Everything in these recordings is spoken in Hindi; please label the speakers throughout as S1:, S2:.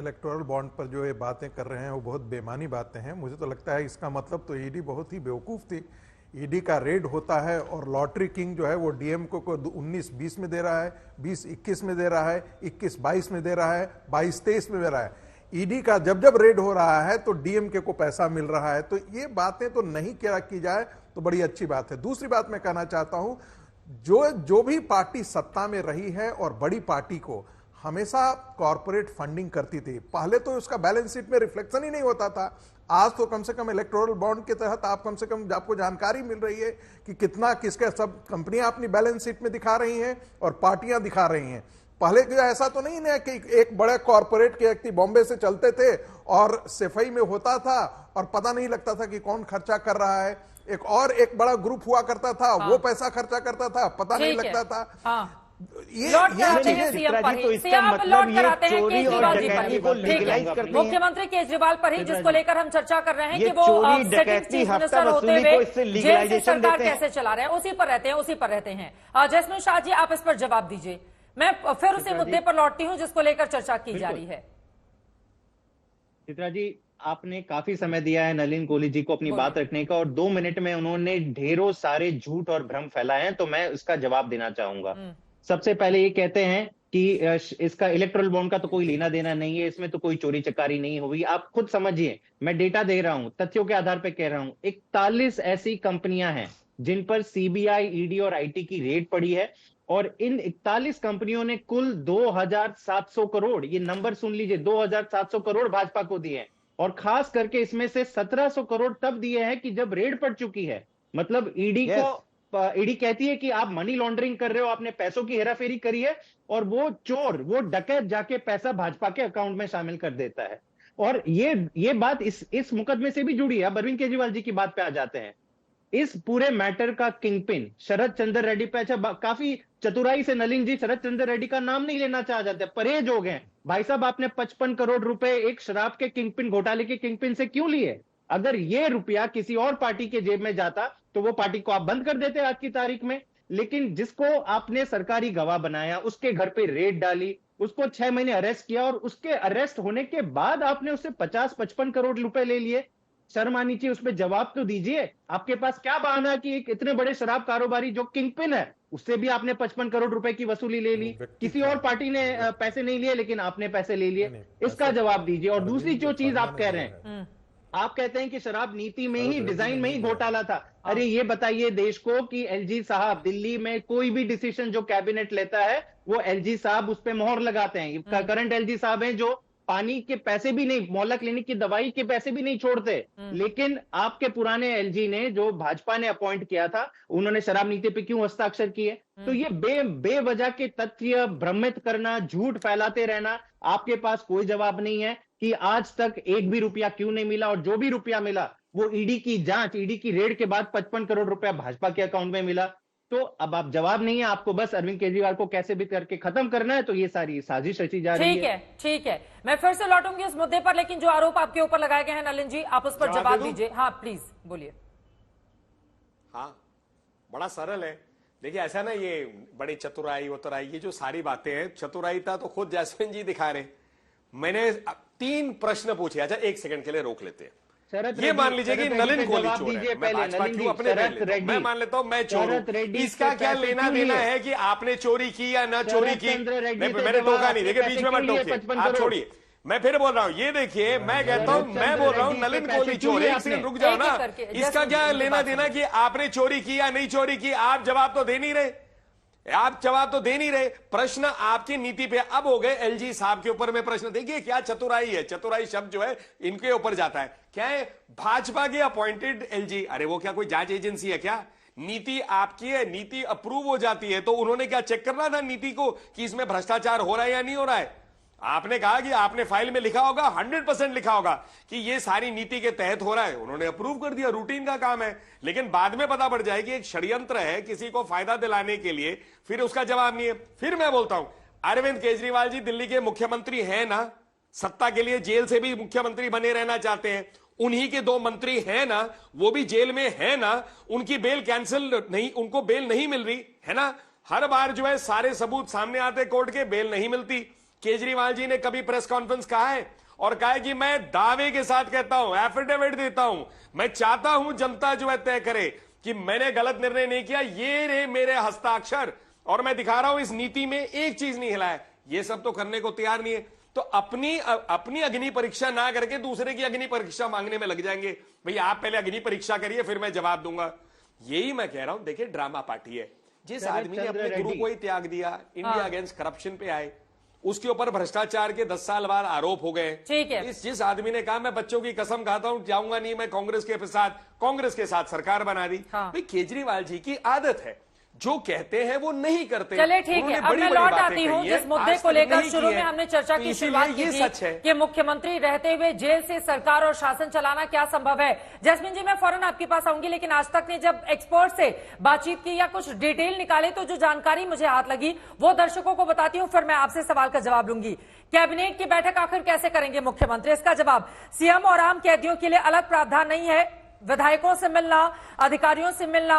S1: इलेक्टोरल बॉन्ड पर जो ये बातें कर रहे हैं वो बहुत बेमानी बातें हैं। मुझे तो लगता है इसका मतलब तो ईडी बहुत ही बेवकूफ़ थी। ईडी का रेड होता है और लॉटरी किंग जो है वो डीएमके को 19-20 में दे रहा है, 20-21 में दे रहा है, 21-22 में दे रहा है, 22-23 में दे रहा है। ईडी का जब जब रेड हो रहा है तो डीएमके को पैसा मिल रहा है। तो ये बातें तो नहीं क्या की जाए तो बड़ी अच्छी बात है। दूसरी बात मैं कहना चाहता हूं, जो जो भी पार्टी सत्ता में रही है और बड़ी पार्टी को हमेशा कॉरपोरेट फंडिंग करती थी। पहले तो उसका बैलेंस शीट में रिफ्लेक्शन ही नहीं होता था। आज तो कम से कम इलेक्टोरल बॉन्ड के तहत आप कम से कम आपको जानकारी मिल रही है कि कितना किसके सब कंपनियां अपनी बैलेंस शीट में दिखा रही हैं और पार्टियां दिखा रही हैं। पहले के ऐसा तो नहीं है कि एक बड़े कॉरपोरेट के व्यक्ति बॉम्बे से चलते थे और सफाई में होता था और पता नहीं लगता था कि कौन खर्चा कर रहा है। एक बड़ा ग्रुप हुआ करता था, वो पैसा खर्चा करता था, पता नहीं लगता था।
S2: ये चित्रा जी, तो इसका मतलब ये चोरी और डकैती को लीगलाइज करती है
S3: मुख्यमंत्री केजरीवाल पर ही, जिसको लेकर हम चर्चा कर रहे हैं कि वो
S2: चोरी डकैती हफ्ता वसूली को इससे लीगलाइजेशन
S3: सरकार
S2: देते हैं।
S3: कैसे चला रहे हैं, उसी पर रहते हैं। जैस्मिन शाह जी, आप इस पर जवाब दीजिए। मैं फिर उसी मुद्दे पर लौटती हूं जिसको लेकर चर्चा की जा रही है।
S4: चित्रा जी, आपने काफी समय दिया है नलिन कोहली जी को अपनी बात रखने का और 2 मिनट में उन्होंने ढेरों सारे झूठ और भ्रम फैलाए हैं, तो मैं उसका जवाब देना चाहूंगा। सबसे पहले ये कहते हैं कि इसका इलेक्ट्रल बॉन्ड का तो कोई लेना देना नहीं है, इसमें तो कोई चोरी चकारी नहीं हुई। आप खुद समझिए, मैं डेटा दे रहा हूं, तथ्यों के आधार पर कह रहा हूं। 41 ऐसी कंपनियां हैं जिन पर सीबीआई, ईडी और आईटी की रेड पड़ी है और इन 41 कंपनियों ने कुल 2700 करोड़, ये नंबर सुन लीजिए, 2700 करोड़ भाजपा को दिए हैं। और खास करके इसमें से 1700 करोड़ तब दिए हैं कि जब रेड पड़ चुकी है। मतलब ईडी कहती है कि आप मनी लॉन्ड्रिंग कर रहे हो, आपने पैसों की हेराफेरी करी है, और वो चोर, वो डकैत जाके पैसा भाजपा के अकाउंट में शामिल कर देता है। और ये बात इस मुकदमे से भी जुड़ी है। अब अरविंद केजरीवाल जी की बात पे आ जाते हैं। इस पूरे मैटर का किंगपिन शरद चंद्र रेड्डी पे, अच्छा काफी चतुराई से नलिन जी शरद चंद्र रेड्डी का नाम नहीं लेना चाह जाते, परहेज हो गए। भाई साहब, आपने 55 करोड़ रुपए एक शराब के किंगपिन, घोटाले के किंगपिन से क्यों लिए? अगर ये रुपया किसी और पार्टी के जेब में जाता तो वो पार्टी को आप बंद कर देते आज की तारीख में। लेकिन जिसको आपने सरकारी गवाह बनाया, उसके घर पे रेड डाली, उसको 6 महीने अरेस्ट किया और उसके अरेस्ट होने के बाद आपने उससे 50-55 करोड़ रुपए ले लिए। शर्म आनी चाहिए, उस पर जवाब तो दीजिए। आपके पास क्या बहाना कि एक इतने बड़े शराब कारोबारी जो किंगपिन है, उससे भी आपने 55 करोड़ रुपए की वसूली ले ली। किसी और पार्टी ने पैसे नहीं लिए, लेकिन आपने पैसे ले लिए। इसका जवाब दीजिए। और दूसरी जो चीज आप कह रहे हैं, आप कहते हैं कि शराब नीति में ही, डिजाइन में ही घोटाला था। अरे ये बताइए देश को कि एलजी साहब दिल्ली में कोई भी डिसीजन जो कैबिनेट लेता है वो एलजी साहब उस पर मोहर लगाते हैं। करंट एलजी साहब हैं जो पानी के पैसे भी नहीं, मोहल्ला क्लिनिक की दवाई के पैसे भी नहीं छोड़ते। लेकिन आपके पुराने एलजी ने, जो भाजपा ने अपॉइंट किया था, उन्होंने शराब नीति पे क्यों हस्ताक्षर किए? तो ये बेवजह के तथ्य भ्रमित करना, झूठ फैलाते रहना, आपके पास कोई जवाब नहीं है कि आज तक एक भी रुपया क्यों नहीं मिला। और जो भी रुपया मिला वो ईडी की जांच, ईडी की रेड के बाद 55 करोड़ रुपया भाजपा के अकाउंट में मिला। तो अब आप जवाब नहीं है, आपको बस अरविंद केजरीवाल को कैसे भी करके खत्म करना है, तो ये सारी साजिश रची जा रही है।
S3: ठीक है, मैं फिर से लौटूंगी उस मुद्दे पर, लेकिन जो आरोप आपके ऊपर लगाए गए हैं नलिन जी, आप उस पर जवाब दीजिए। हाँ प्लीज बोलिए।
S5: हाँ, बड़ा सरल है। देखिए ऐसा ना, ये बड़ी चतुराई वतुराई, ये जो सारी बातें हैं, चतुराईता तो खुद जैस्मिन जी दिखा रहे। मैंने 3 प्रश्न पूछे। अच्छा 1 सेकंड के लिए रोक लेते हैं। ये मान लीजिए कि नलिन कोहली चोर है, मैं भाजपा क्यों अपने मैं मान लेता हूं मैं चोर हूं। इसका क्या लेना देना है कि आपने चोरी की या ना चोरी की? मैंने टोका नहीं, देखिए बीच में मत टोकिए, आप छोड़िए। मैं फिर बोल रहा हूं, ये देखिए मैं कहता हूं, मैं बोल रहा हूं नलिन कोहली चोर है। 1 सेकंड रुक जाओ ना। इसका क्या लेना देना कि आपने चोरी की या नहीं चोरी की? आप जवाब तो दे नहीं रहे, आप जवाब तो दे नहीं रहे। प्रश्न आपकी नीति पे अब हो गए एलजी साहब के ऊपर में प्रश्न। देखिए क्या चतुराई है, चतुराई शब्द जो है इनके ऊपर जाता है। क्या है? भाजपा के अपॉइंटेड एलजी, अरे वो क्या कोई जांच एजेंसी है क्या? नीति आपकी है, नीति अप्रूव हो जाती है तो उन्होंने क्या चेक करना था नीति को कि इसमें भ्रष्टाचार हो रहा है या नहीं हो रहा है? आपने कहा कि आपने फाइल में लिखा होगा, 100% लिखा होगा कि ये सारी नीति के तहत हो रहा है, उन्होंने अप्रूव कर दिया, रूटीन का काम है। लेकिन बाद में पता पड़ जाए कि एक षड्यंत्र है किसी को फायदा दिलाने के लिए, फिर उसका जवाब नहीं है। फिर मैं बोलता हूं, अरविंद केजरीवाल जी दिल्ली के मुख्यमंत्री हैं ना, सत्ता के लिए जेल से भी मुख्यमंत्री बने रहना चाहते हैं। उन्हीं के 2 मंत्री हैं ना, वो भी जेल में है ना, उनकी बेल कैंसिल नहीं, उनको बेल नहीं मिल रही है ना। हर बार जो है सारे सबूत सामने आते कोर्ट के, बेल नहीं मिलती। केजरीवाल जी ने कभी प्रेस कॉन्फ्रेंस कहा है और कहा है कि मैं दावे के साथ कहता हूं, एफिडेविट देता हूं, मैं चाहता हूं जनता जो है तय करे कि मैंने गलत निर्णय नहीं किया, ये रे मेरे हस्ताक्षर और मैं दिखा रहा हूं इस नीति में एक चीज नहीं हिला है। ये सब तो करने को तैयार नहीं है, तो अपनी अग्नि परीक्षा ना करके दूसरे की अग्नि परीक्षा मांगने में लग जाएंगे। भैया आप पहले अग्नि परीक्षा करिए फिर मैं जवाब दूंगा। यही मैं कह रहा हूं, देखिए ड्रामा पार्टी है। जिस आदमी ने अपने गुरु को ही त्याग दिया, इंडिया अगेंस्ट करप्शन पे आए, उसके ऊपर भ्रष्टाचार के 10 साल बाद आरोप हो गए।
S3: ठीक है।
S5: जिस आदमी ने कहा मैं बच्चों की कसम खाता हूं जाऊंगा नहीं मैं कांग्रेस के साथ सरकार बना दी। भाई केजरीवाल जी की आदत है, जो कहते हैं वो नहीं करते।
S3: चलिए ठीक है, अब मैं लौट आती हूँ जिस मुद्दे को लेकर शुरू में हमने चर्चा की शुरुआत की थी कि मुख्यमंत्री रहते हुए जेल से सरकार और शासन चलाना क्या संभव है। जैस्मिन जी मैं फौरन आपके पास आऊंगी, लेकिन आज तक ने जब एक्सपर्ट से बातचीत की या कुछ डिटेल निकाले तो जो जानकारी मुझे हाथ लगी वो दर्शकों को बताती हूँ, फिर मैं आपसे सवाल का जवाब लूंगी। कैबिनेट की बैठक आखिर कैसे करेंगे मुख्यमंत्री, इसका जवाब सीएम और आम कैदियों के लिए अलग प्रावधान नहीं है। विधायकों से मिलना, अधिकारियों से मिलना,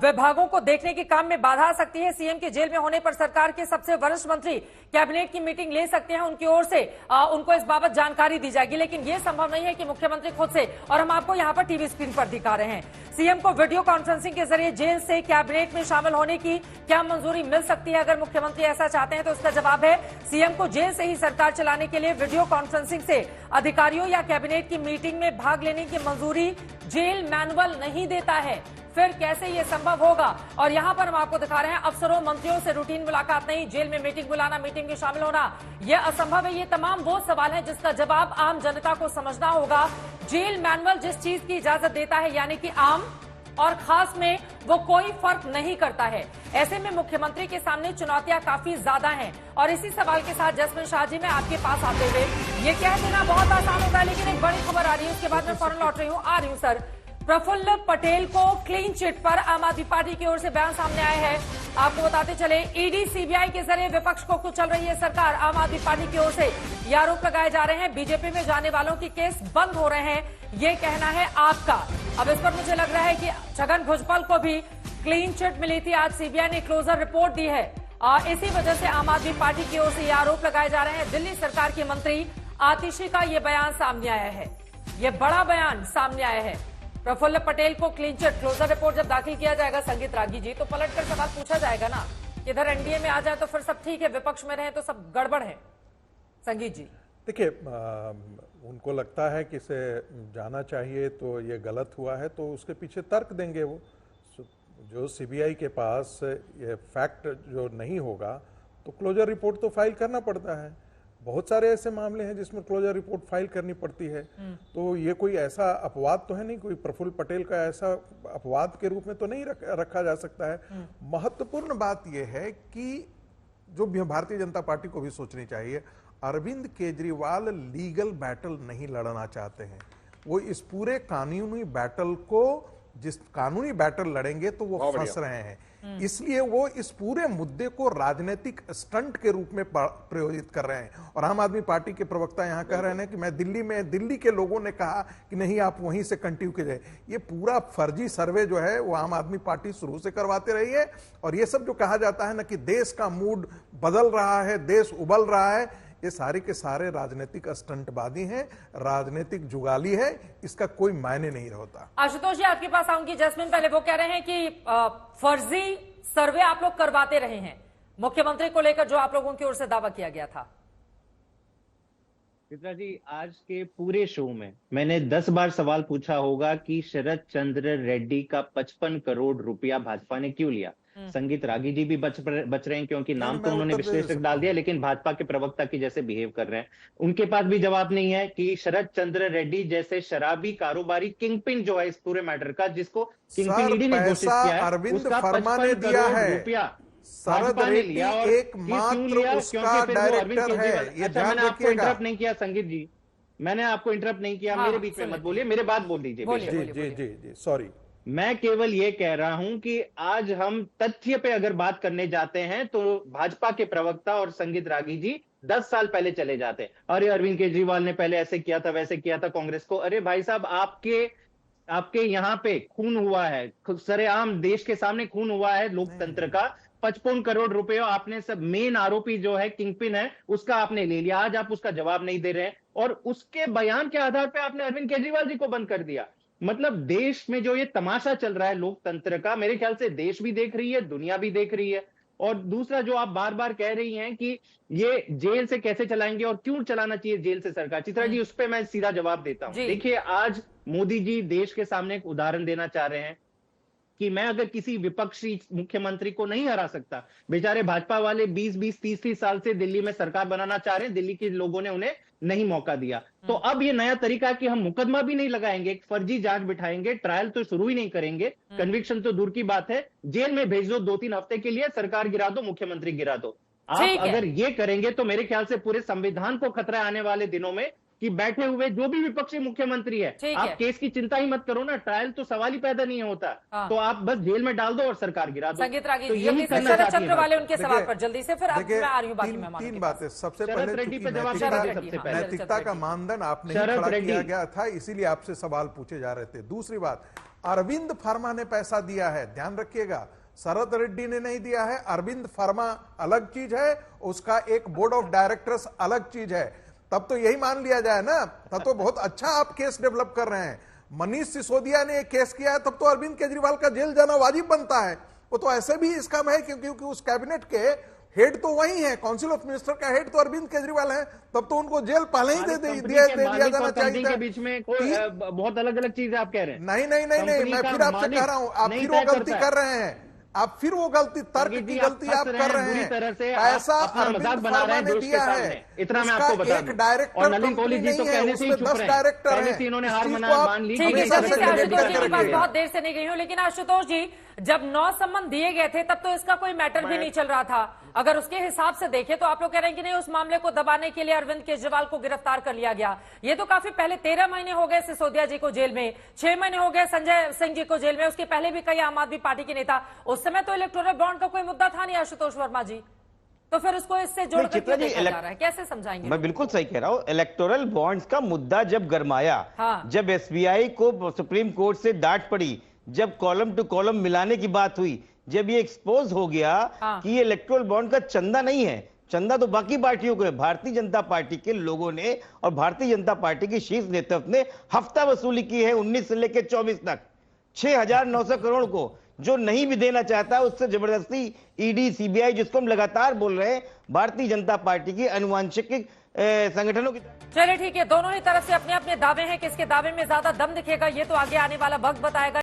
S3: विभागों को देखने के काम में बाधा आ सकती है। सीएम के जेल में होने पर सरकार के सबसे वरिष्ठ मंत्री कैबिनेट की मीटिंग ले सकते हैं, उनकी ओर से उनको इस बाबत जानकारी दी जाएगी, लेकिन यह संभव नहीं है कि मुख्यमंत्री खुद से, और हम आपको यहां पर टीवी स्क्रीन पर दिखा रहे हैं, सीएम को वीडियो कॉन्फ्रेंसिंग के जरिए जेल से कैबिनेट में शामिल होने की क्या मंजूरी मिल सकती है। अगर मुख्यमंत्री ऐसा चाहते हैं तो उसका जवाब है सीएम को जेल से ही सरकार चलाने के लिए वीडियो कॉन्फ्रेंसिंग से अधिकारियों या कैबिनेट की मीटिंग में भाग लेने की मंजूरी जेल मैनुअल नहीं देता है। फिर कैसे ये संभव होगा। और यहां पर हम आपको दिखा रहे हैं अफसरों मंत्रियों से रूटीन मुलाकात नहीं, जेल में मीटिंग बुलाना, मीटिंग में शामिल होना, यह असंभव है। ये तमाम वो सवाल हैं जिसका जवाब आम जनता को समझना होगा। जेल मैनुअल जिस चीज की इजाजत देता है, यानी कि आम और खास में वो कोई फर्क नहीं करता है। ऐसे में मुख्यमंत्री के सामने चुनौतियां काफी ज्यादा हैं। और इसी सवाल के साथ जैस्मिन शाह जी, मैं आपके पास आते हुए ये कह देना बहुत आसान होता है, लेकिन एक बड़ी खबर आ रही है, उसके बाद मैं फौरन लौट रही हूं सर। प्रफुल्ल पटेल को क्लीन चिट पर आम आदमी पार्टी की ओर से बयान सामने आए हैं। आपको बताते चले, ईडी सीबीआई के जरिए विपक्ष को कुचल रही है सरकार। आम आदमी पार्टी की ओर से ये आरोप लगाए जा रहे हैं बीजेपी में जाने वालों के केस बंद हो रहे हैं, ये कहना है आपका। अब इस पर मुझे लग रहा है कि छगन भुजबल को भी क्लीन चिट मिली थी, आज सीबीआई ने क्लोजर रिपोर्ट दी है। इसी वजह से आम आदमी पार्टी की ओर से ये आरोप लगाए जा रहे हैं। दिल्ली सरकार की मंत्री आतिशी का ये बयान सामने आया है, ये बड़ा बयान सामने आया है। प्रफुल्ल पटेल को क्लीन चिट, क्लोजर रिपोर्ट जब दाखिल किया जाएगा संगीत रागी जी, तो पलटकर सवाल पूछा जाएगा ना, इधर एनडीए में आ जाए तो फिर सब ठीक है, विपक्ष में रहे तो सब गड़बड़ है। संगीत जी
S1: देखिए, उनको लगता है कि इसे जाना चाहिए तो ये गलत हुआ है, तो उसके पीछे तर्क देंगे वो। जो सीबीआई के पास ये फैक्ट जो नहीं होगा तो क्लोजर रिपोर्ट तो फाइल करना पड़ता है। बहुत सारे ऐसे मामले हैं जिसमें क्लोजर रिपोर्ट फाइल करनी पड़ती है। तो ये कोई ऐसा अपवाद तो है नहीं, कोई प्रफुल्ल पटेल का ऐसा अपवाद के रूप में तो नहीं रखा जा सकता है। महत्वपूर्ण बात यह है कि जो भारतीय जनता पार्टी को भी सोचनी चाहिए, अरविंद केजरीवाल लीगल बैटल नहीं लड़ना चाहते हैं। वो इस पूरे कानूनी बैटल को, जिस कानूनी बैटल लड़ेंगे तो वो फंस रहे हैं, इसलिए वो इस पूरे मुद्दे को राजनीतिक स्टंट के रूप में प्रयोजित कर रहे हैं। और आम आदमी पार्टी के प्रवक्ता यहां कह रहे हैं कि मैं दिल्ली के लोगों ने कहा कि नहीं आप वहीं से कंटिन्यू कीजिए। ये पूरा फर्जी सर्वे जो है वो आम आदमी पार्टी शुरू से करवाते रही है। और ये सब जो कहा जाता है ना कि देश का मूड बदल रहा है, देश उबल रहा है, ये सारे के सारे राजनीतिक स्टंटबाजी हैं, राजनीतिक जुगाली है, इसका कोई मायने नहीं होता।
S3: आशुतोष जी आपके पास आऊंगी। जैस्मिन, पहले वो कह रहे हैं कि फर्जी सर्वे आप लोग करवाते रहे हैं मुख्यमंत्री को लेकर, जो आप लोगों की ओर से दावा किया गया था।
S4: चित्रा जी, आज के पूरे शो में मैंने 10 बार सवाल पूछा होगा कि शरद चंद्र रेड्डी का 55 करोड़ रुपया भाजपा ने क्यों लिया। संगीत रागी जी भी बच रहे हैं क्योंकि नाम तो उन्होंने विश्लेषक डाल दिया, लेकिन भाजपा के प्रवक्ता की जैसे बिहेव कर रहे हैं, उनके पास भी जवाब नहीं है कि शरद चंद्र रेड्डी जैसे शराबी कारोबारी किंगपिन जो है इस पूरे मैटर का, जिसको किंगपिन ईडी ने घोषित किया है, उसका 55 करोड़ रुपया
S1: भाजपा ने लिया। और एकमात्र उसका डायरेक्टर है। ये
S4: मैंने आपको इंटरप्ट नहीं किया संगीत जी, मैंने आपको इंटरप्ट नहीं किया। मेरे बीच में मत बोलिए, मेरे बात बोल दीजिए।
S1: जी सॉरी।
S4: मैं केवल ये कह रहा हूं कि आज हम तथ्य पे अगर बात करने जाते हैं तो भाजपा के प्रवक्ता और संगीत रागी जी 10 साल पहले चले जाते हैं। अरे अरविंद केजरीवाल ने पहले ऐसे किया था, वैसे किया था कांग्रेस को। अरे भाई साहब, आपके यहां पे खून हुआ है, सरेआम देश के सामने खून हुआ है लोकतंत्र का। 55 करोड़ रुपए आपने सब मेन आरोपी जो है किंगपिन है उसका आपने ले लिया। आज आप उसका जवाब नहीं दे रहे हैं और उसके बयान के आधार पर आपने अरविंद केजरीवाल जी को बंद कर दिया। मतलब देश में जो ये तमाशा चल रहा है लोकतंत्र का, मेरे ख्याल से देश भी देख रही है, दुनिया भी देख रही है। और दूसरा जो आप बार बार कह रही हैं कि ये जेल से कैसे चलाएंगे और क्यों चलाना चाहिए जेल से सरकार, चित्रा जी उस पर मैं सीधा जवाब देता हूं। देखिए, आज मोदी जी देश के सामने एक उदाहरण देना चाह रहे हैं कि मैं अगर किसी विपक्षी मुख्यमंत्री को नहीं हरा सकता, बेचारे भाजपा वाले 20-20, 30-30 साल से दिल्ली में सरकार बनाना चाह रहे हैं, दिल्ली के लोगों ने उन्हें नहीं मौका दिया। तो अब ये नया तरीका है कि हम मुकदमा भी नहीं लगाएंगे, एक फर्जी जांच बिठाएंगे, ट्रायल तो शुरू ही नहीं करेंगे, कन्विक्शन तो दूर की बात है, जेल में भेज दो 2-3 हफ्ते के लिए, सरकार गिरा दो, मुख्यमंत्री गिरा दो। आप अगर ये करेंगे तो मेरे ख्याल से पूरे संविधान को खतरा आने वाले दिनों में कि बैठे हुए जो भी विपक्षी मुख्यमंत्री है, आप केस की चिंता ही मत करो ना, ट्रायल तो सवाल ही पैदा नहीं होता, तो आप बस जेल में डाल दो और सरकार गिरा दो।
S3: संगीत रागी, तो यही करना चंद्र वाले उनके सवाल पर जल्दी से, फिर मैं आ रही हूँ बाकी मेहमानों
S1: तीन बातें। सबसे पहले नैतिकता का मानदंड आपने खड़ा किया गया था, इसीलिए आपसे सवाल पूछे जा रहे थे। दूसरी बात, अरविंद फार्मा ने पैसा दिया है, ध्यान रखिएगा, शरद रेड्डी ने नहीं दिया है। अरविंद फार्मा अलग चीज है, उसका एक बोर्ड ऑफ डायरेक्टर्स अलग चीज है। तब तो यही मान लिया जाए ना, तब तो बहुत अच्छा आप केस डेवलप कर रहे हैं। मनीष सिसोदिया ने एक केस किया है, तब तो अरविंद केजरीवाल का जेल जाना वाजिब बनता है। वो तो ऐसे भी इसका है क्योंकि उस कैबिनेट के हेड तो वही है, काउंसिल ऑफ मिनिस्टर का हेड तो अरविंद केजरीवाल है, तब तो उनको जेल पहले ही दे दिया जाना चाहिए।
S4: के बीच में बहुत अलग अलग चीजें आप कह रहे हैं।
S1: नहीं, मैं फिर आपसे कह रहा हूं, आप फिर वो गलती कर रहे हैं, आप फिर वो गलती, तर्क की गलती आप कर रहे हैं।
S4: तरह से
S1: ऐसा अरविंद फार्मा ने दिया है,
S4: इतना मैं आपको बता दूं।
S1: एक डायरेक्टर
S4: और नलिन कोहली जी तो कहने से ही चुप रहे,
S1: 10 डायरेक्टर हैं,
S4: इन्होंने हार मान ली।
S3: बहुत देर से नहीं गई हूँ, लेकिन आशुतोष जी, जब 9 सम्मन दिए गए थे तब तो इसका कोई मैटर भी नहीं चल रहा था। अगर उसके हिसाब से देखें तो आप लोग कह रहे हैं कि नहीं, उस मामले को दबाने के लिए अरविंद केजरीवाल को गिरफ्तार कर लिया गया। ये तो काफी पहले 13 महीने हो गए सिसोदिया जी को जेल में, 6 महीने हो गए संजय सिंह जी को जेल में, उसके पहले भी कई आम आदमी पार्टी के नेता। उस समय तो इलेक्टोरल बॉन्ड का कोई मुद्दा था नहीं आशुतोष वर्मा जी, तो फिर उसको इससे जोड़कर क्यों देखा जा रहा है, कैसे समझाएंगे?
S2: मैं बिल्कुल सही कह रहा हूं, इलेक्टोरल बॉन्ड्स का मुद्दा जब गरमाया, जब एसबीआई को सुप्रीम कोर्ट से डांट पड़ी, जब कॉलम टू कॉलम मिलाने की बात हुई, जब ये एक्सपोज हो गया कि ये इलेक्टोरल बॉन्ड का चंदा नहीं है, चंदा तो बाकी पार्टियों को है, भारतीय जनता पार्टी के लोगों ने और भारतीय जनता पार्टी के शीर्ष नेतृत्व ने हफ्ता वसूली की है 19 से लेकर 24 तक 6,900 करोड़ को। जो नहीं भी देना चाहता है उससे जबरदस्ती ईडी, सीबीआई, जिसको हम लगातार बोल रहे हैं, भारतीय जनता पार्टी की अनुवांशिक संगठनों की।
S3: चलिए ठीक है, दोनों ही तरफ से अपने अपने दावे हैं, किसके दावे में ज्यादा दम दिखेगा ये तो आगे आने वाला वक्त बताएगा।